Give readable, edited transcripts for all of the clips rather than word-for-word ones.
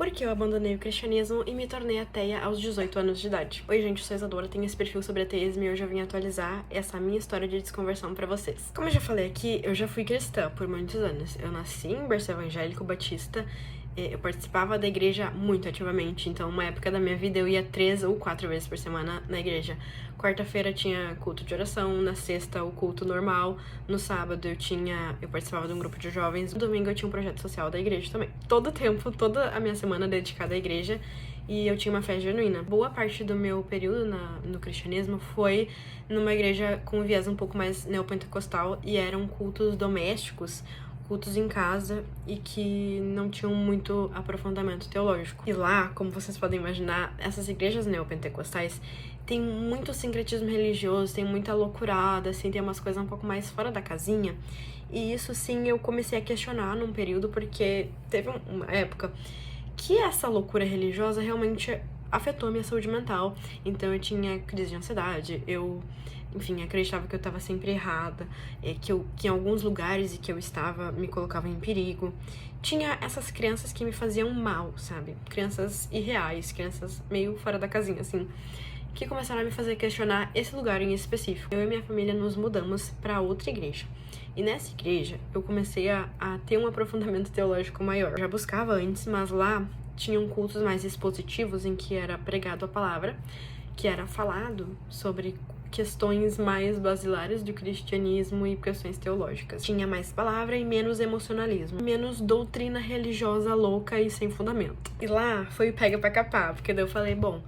Porque eu abandonei o cristianismo e me tornei ateia aos 18 anos de idade. Oi gente, eu sou Isadora, tenho esse perfil sobre ateísmo e hoje eu vim atualizar essa minha história de desconversão pra vocês. Como eu já falei aqui, eu já fui cristã por muitos anos. Eu nasci em berço evangélico batista. Eu participava da igreja muito ativamente, então uma época da minha vida eu ia 3 ou 4 vezes por semana na igreja. Quarta-feira tinha culto de oração, na sexta o culto normal, no sábado eu participava de um grupo de jovens, no domingo eu tinha um projeto social da igreja também. Todo o tempo, toda a minha semana dedicada à igreja, e eu tinha uma fé genuína. Boa parte do meu período no cristianismo foi numa igreja com um viés um pouco mais neopentecostal, e eram cultos domésticos, cultos em casa e que não tinham muito aprofundamento teológico. E lá, como vocês podem imaginar, essas igrejas neopentecostais tem muito sincretismo religioso, tem muita loucurada, assim, tem umas coisas um pouco mais fora da casinha. E isso, sim, eu comecei a questionar num período, porque teve uma época que essa loucura religiosa realmente afetou a minha saúde mental. Então eu tinha crise de ansiedade, enfim, acreditava que eu estava sempre errada, que em alguns lugares em que eu estava me colocava em perigo. Tinha essas crianças que me faziam mal, sabe? Crianças irreais, crianças meio fora da casinha, assim, que começaram a me fazer questionar esse lugar em específico. Eu e minha família nos mudamos para outra igreja. E nessa igreja, eu comecei a ter um aprofundamento teológico maior. Eu já buscava antes, mas lá tinham cultos mais expositivos em que era pregado a palavra, que era falado sobre questões mais basilares do cristianismo e questões teológicas. Tinha mais palavra e menos emocionalismo, menos doutrina religiosa louca e sem fundamento. E lá foi o pega pra capar, porque daí eu falei, bom,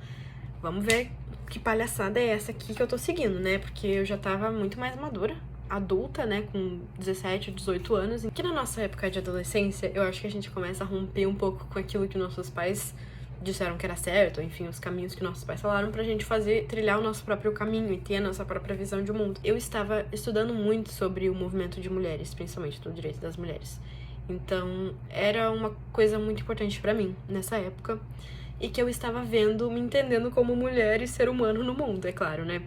vamos ver que palhaçada é essa aqui que eu tô seguindo, né? Porque eu já tava muito mais madura, adulta, né, com 17, 18 anos, que na nossa época de adolescência, eu acho que a gente começa a romper um pouco com aquilo que nossos pais disseram que era certo, enfim, os caminhos que nossos pais falaram pra gente trilhar o nosso próprio caminho e ter a nossa própria visão de mundo. Eu estava estudando muito sobre o movimento de mulheres, principalmente do direito das mulheres. Então, era uma coisa muito importante pra mim, nessa época, e que eu estava vendo, me entendendo como mulher e ser humano no mundo, é claro, né?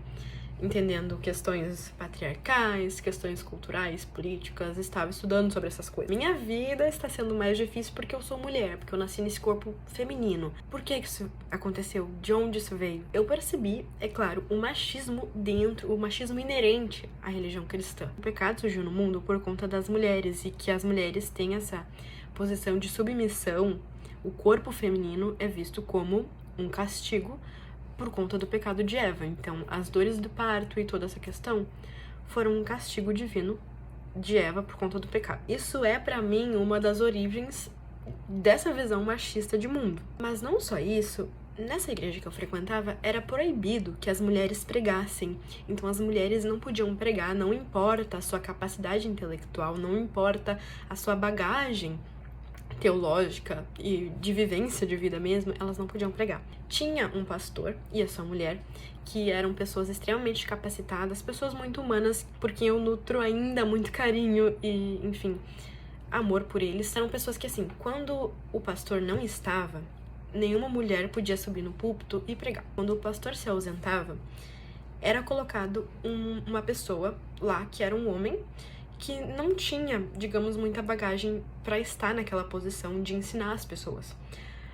Entendendo questões patriarcais, questões culturais, políticas, estava estudando sobre essas coisas. Minha vida está sendo mais difícil porque eu sou mulher, porque eu nasci nesse corpo feminino. Por que isso aconteceu? De onde isso veio? Eu percebi, é claro, o machismo inerente à religião cristã. O pecado surgiu no mundo por conta das mulheres e que as mulheres têm essa posição de submissão. O corpo feminino é visto como um castigo por conta do pecado de Eva. Então, as dores do parto e toda essa questão foram um castigo divino de Eva por conta do pecado. Isso é, pra mim, uma das origens dessa visão machista de mundo. Mas não só isso, nessa igreja que eu frequentava, era proibido que as mulheres pregassem. Então, as mulheres não podiam pregar, não importa a sua capacidade intelectual, não importa a sua bagagem teológica e de vivência de vida mesmo, elas não podiam pregar. Tinha um pastor e a sua mulher, que eram pessoas extremamente capacitadas, pessoas muito humanas, por quem eu nutro ainda muito carinho e, enfim, amor por eles. Eram pessoas que, assim, quando o pastor não estava, nenhuma mulher podia subir no púlpito e pregar. Quando o pastor se ausentava, era colocado uma pessoa lá, que era um homem, que não tinha, digamos, muita bagagem para estar naquela posição de ensinar as pessoas.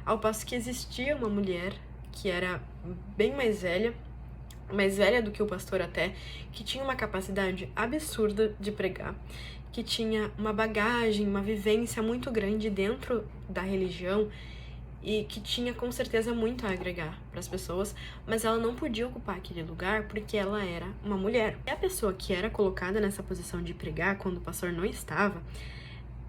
Ao passo que existia uma mulher que era bem mais velha do que o pastor até, que tinha uma capacidade absurda de pregar, que tinha uma bagagem, uma vivência muito grande dentro da religião e que tinha com certeza muito a agregar para as pessoas, mas ela não podia ocupar aquele lugar porque ela era uma mulher. E a pessoa que era colocada nessa posição de pregar quando o pastor não estava,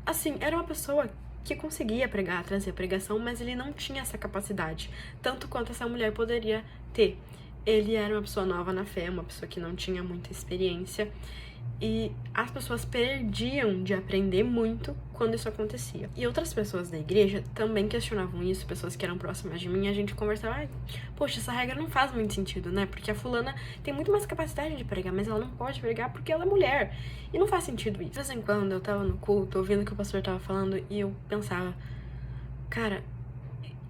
assim, era uma pessoa que conseguia pregar, trazer pregação, mas ele não tinha essa capacidade, tanto quanto essa mulher poderia ter. Ele era uma pessoa nova na fé, uma pessoa que não tinha muita experiência, e as pessoas perdiam de aprender muito quando isso acontecia. E outras pessoas da igreja também questionavam isso, pessoas que eram próximas de mim, a gente conversava, poxa, essa regra não faz muito sentido, né? Porque a fulana tem muito mais capacidade de pregar, mas ela não pode pregar porque ela é mulher. E não faz sentido isso. De vez em quando eu tava no culto, ouvindo o que o pastor tava falando, e eu pensava, cara,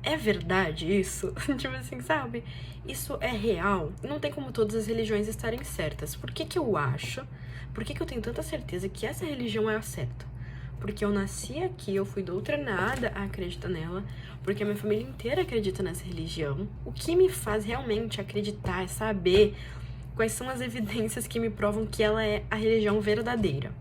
é verdade isso? Tipo assim, sabe? Isso é real? Não tem como todas as religiões estarem certas. Por que eu acho? Por que eu tenho tanta certeza que essa religião é a certa? porque eu nasci aqui, eu fui doutrinada a acreditar nela, porque a minha família inteira acredita nessa religião. O que me faz realmente acreditar é saber quais são as evidências que me provam que ela é a religião verdadeira.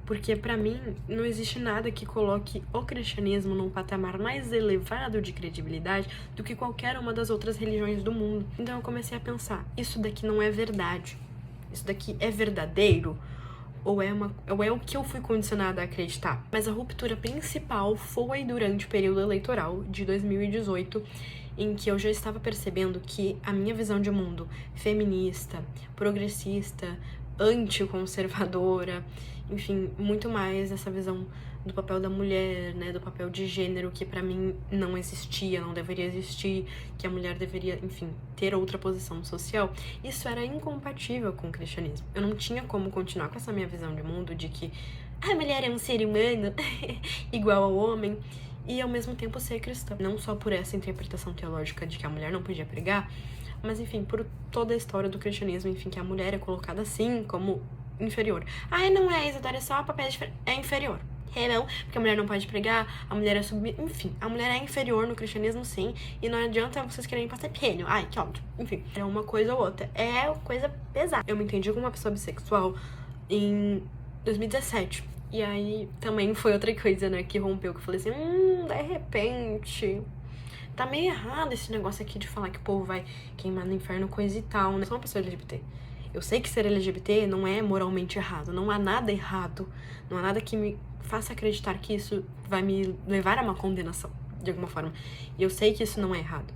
Porque pra mim não existe nada que coloque o cristianismo num patamar mais elevado de credibilidade do que qualquer uma das outras religiões do mundo. Então eu comecei a pensar, isso daqui não é verdade. Isso daqui é verdadeiro? Ou é o que eu fui condicionada a acreditar? Mas a ruptura principal foi durante o período eleitoral de 2018, em que eu já estava percebendo que a minha visão de mundo feminista, progressista, anticonservadora, enfim, muito mais essa visão do papel da mulher, né, do papel de gênero, que pra mim não existia, não deveria existir, que a mulher deveria, enfim, ter outra posição social, isso era incompatível com o cristianismo. Eu não tinha como continuar com essa minha visão de mundo de que a mulher é um ser humano igual ao homem, e ao mesmo tempo ser cristã. Não só por essa interpretação teológica de que a mulher não podia pregar, mas enfim, por toda a história do cristianismo, enfim, que a mulher é colocada assim, como inferior. Ai, não é, Isadora, é só papel é inferior. É não, porque a mulher não pode pregar, a mulher é enfim, a mulher é inferior no cristianismo, sim, e não adianta vocês quererem passar pênio. Ai, que ódio. Enfim, é uma coisa ou outra. É coisa pesada. Eu me entendi como uma pessoa bissexual em 2017. E aí também foi outra coisa, né, que rompeu, que eu falei assim, de repente tá meio errado esse negócio aqui de falar que o povo vai queimar no inferno, coisa e tal, né? Eu sou uma pessoa LGBT. Eu sei que ser LGBT não é moralmente errado, não há nada errado, não há nada que me faça acreditar que isso vai me levar a uma condenação, de alguma forma. E eu sei que isso não é errado.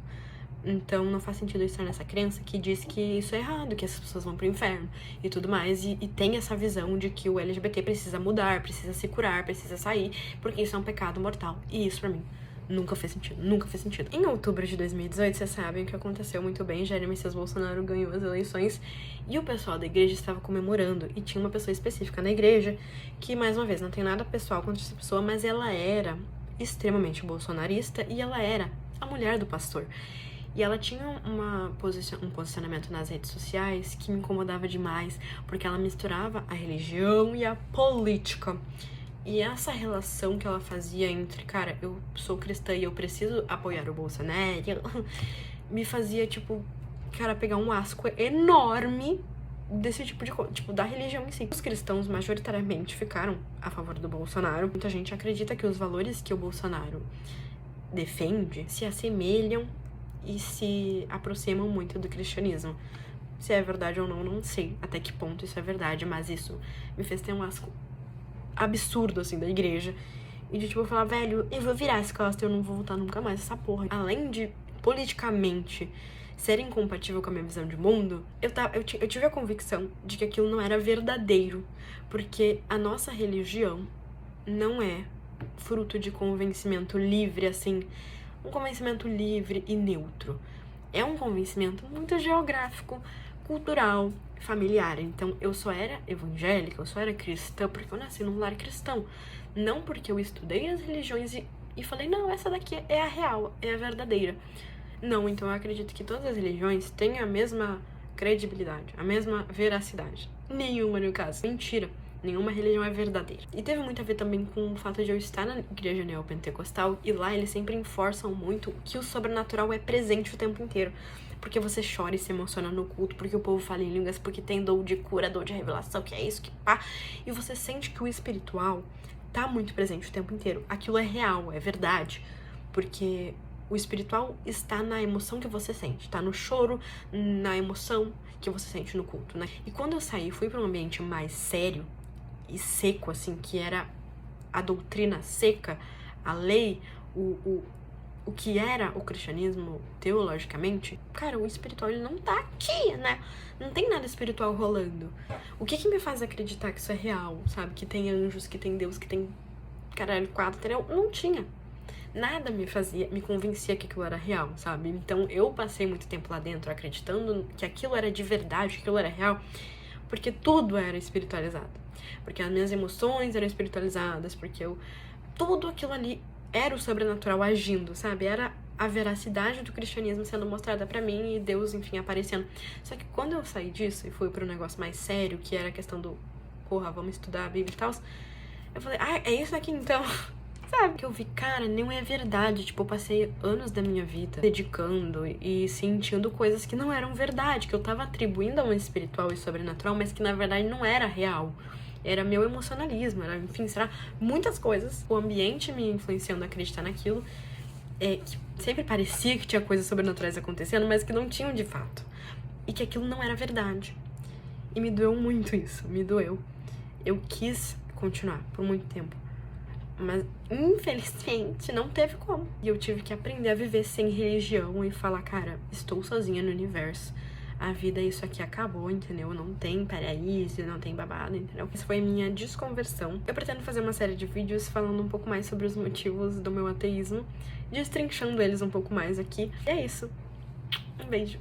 Então não faz sentido eu estar nessa crença que diz que isso é errado, que essas pessoas vão pro inferno e tudo mais. E tem essa visão de que o LGBT precisa mudar, precisa se curar, precisa sair, porque isso é um pecado mortal. E isso pra mim nunca fez sentido, nunca fez sentido. Em outubro de 2018, vocês sabem o que aconteceu muito bem, Jair Messias Bolsonaro ganhou as eleições e o pessoal da igreja estava comemorando. E tinha uma pessoa específica na igreja que, mais uma vez, não tem nada pessoal contra essa pessoa, mas ela era extremamente bolsonarista e ela era a mulher do pastor. E ela tinha um posicionamento nas redes sociais que me incomodava demais, porque ela misturava a religião e a política. E essa relação que ela fazia entre, cara, eu sou cristã e eu preciso apoiar o Bolsonaro, me fazia, tipo, cara, pegar um asco enorme desse tipo de coisa, tipo, da religião em si. Os cristãos majoritariamente ficaram a favor do Bolsonaro. Muita gente acredita que os valores que o Bolsonaro defende se assemelham e se aproximam muito do cristianismo. Se é verdade ou não, não sei até que ponto isso é verdade, mas isso me fez ter um asco absurdo, assim, da igreja. E de, tipo, eu falar, velho, eu vou virar as costas, eu não vou voltar nunca mais essa porra. Além de, politicamente, ser incompatível com a minha visão de mundo, eu tive a convicção de que aquilo não era verdadeiro. Porque a nossa religião não é fruto de convencimento livre, assim, um convencimento livre e neutro. É um convencimento muito geográfico, cultural, familiar. Então, eu só era evangélica, eu só era cristã porque eu nasci num lar cristão. Não porque eu estudei as religiões e falei, não, essa daqui é a real, é a verdadeira. Não, então eu acredito que todas as religiões têm a mesma credibilidade, a mesma veracidade. Nenhuma, no caso. Mentira. Nenhuma religião é verdadeira. E teve muito a ver também com o fato de eu estar na igreja neopentecostal e lá eles sempre enforçam muito que o sobrenatural é presente o tempo inteiro. Porque você chora e se emociona no culto, porque o povo fala em línguas, porque tem dom de cura, dom de revelação, que é isso, que pá. E você sente que o espiritual tá muito presente o tempo inteiro. Aquilo é real, é verdade. Porque o espiritual está na emoção que você sente, tá no choro, na emoção que você sente no culto, né? E quando eu saí, fui para um ambiente mais sério e seco, assim, que era a doutrina seca, a lei, o que era o cristianismo teologicamente, cara, o espiritual ele não tá aqui, né? Não tem nada espiritual rolando. O que me faz acreditar que isso é real, sabe? Que tem anjos, que tem Deus, que tem caralho, quatro, entendeu? Não tinha. Nada me convencia que aquilo era real, sabe? Então eu passei muito tempo lá dentro acreditando que aquilo era de verdade, que aquilo era real, porque tudo era espiritualizado. Porque as minhas emoções eram espiritualizadas, porque tudo aquilo ali era o sobrenatural agindo, sabe? Era a veracidade do cristianismo sendo mostrada pra mim e Deus, enfim, aparecendo. Só que quando eu saí disso e fui pro negócio mais sério, que era a questão do, porra, vamos estudar a Bíblia e tal, Eu falei, é isso aqui então. Sabe? Que eu vi, cara, não é verdade. Tipo, eu passei anos da minha vida dedicando e sentindo coisas que não eram verdade, que eu tava atribuindo a um espiritual e sobrenatural, mas que na verdade não era real. Era meu emocionalismo, era, enfim, será muitas coisas. O ambiente me influenciando a acreditar naquilo. Que sempre parecia que tinha coisas sobrenaturais acontecendo, mas que não tinham de fato. E que aquilo não era verdade. E me doeu muito isso, me doeu. Eu quis continuar por muito tempo. Mas, infelizmente, não teve como. E eu tive que aprender a viver sem religião e falar, cara, estou sozinha no universo. A vida, isso aqui acabou, entendeu? Não tem paraíso, não tem babado, entendeu? Essa foi a minha desconversão. Eu pretendo fazer uma série de vídeos falando um pouco mais sobre os motivos do meu ateísmo, destrinchando eles um pouco mais aqui. E é isso. Um beijo.